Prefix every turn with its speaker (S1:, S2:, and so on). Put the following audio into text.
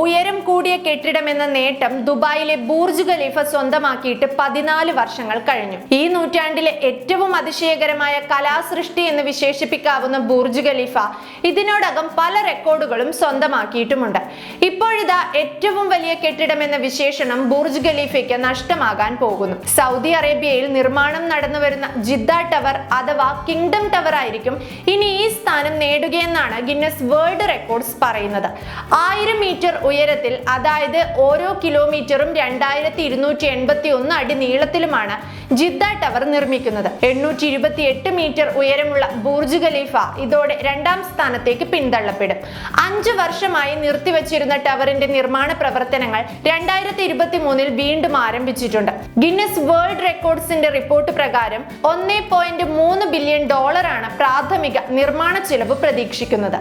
S1: ഉയരം കൂടിയ കെട്ടിടമെന്ന നേട്ടം ദുബായിലെ ബുർജ് ഖലീഫ സ്വന്തമാക്കിയിട്ട് 14 വർഷങ്ങൾ കഴിഞ്ഞു. ഈ നൂറ്റാണ്ടിലെ ഏറ്റവും അതിശയകരമായ കലാസൃഷ്ടി എന്ന് വിശേഷിപ്പിക്കാവുന്ന ബുർജ് ഖലീഫ ഇതിനോടകം പല റെക്കോർഡുകളും സ്വന്തമാക്കിയിട്ടുമുണ്ട്. ഇപ്പോഴിതാ ഏറ്റവും വലിയ കെട്ടിടം എന്ന വിശേഷണം ബുർജ് ഖലീഫയ്ക്ക് നഷ്ടമാകാൻ പോകുന്നു. സൗദി അറേബ്യയിൽ നിർമ്മാണം നടന്നുവരുന്ന ജിദ്ദ ടവർ അഥവാ കിങ്ഡം ടവർ ആയിരിക്കും ഇനി ഈ സ്ഥാനം നേടുകയെന്നാണ് ഗിന്നസ് വേൾഡ് റെക്കോർഡ്സ് പറയുന്നത്. 1000 മീറ്റർ ഉയരത്തിൽ, അതായത് ഓരോ കിലോമീറ്ററും 2281 അടി നീളത്തിലുമാണ് ജിദ്ദ ടവർ നിർമ്മിക്കുന്നത്. 828 മീറ്റർ ഉയരമുള്ള ബുർജ് ഖലീഫ ഇതോടെ 2ാം സ്ഥാനത്തേക്ക് പിന്തള്ളപ്പെടും. 5 വർഷമായി നിർത്തിവച്ചിരുന്ന ടവറിന്റെ നിർമ്മാണ പ്രവർത്തനങ്ങൾ 2023 വീണ്ടും ആരംഭിച്ചിട്ടുണ്ട്. ഗിന്നസ് വേൾഡ് റെക്കോർഡ്സിന്റെ റിപ്പോർട്ട് പ്രകാരം $1.3 ബില്യൺ പ്രാഥമിക നിർമ്മാണ ചെലവ് പ്രതീക്ഷിക്കുന്നത്.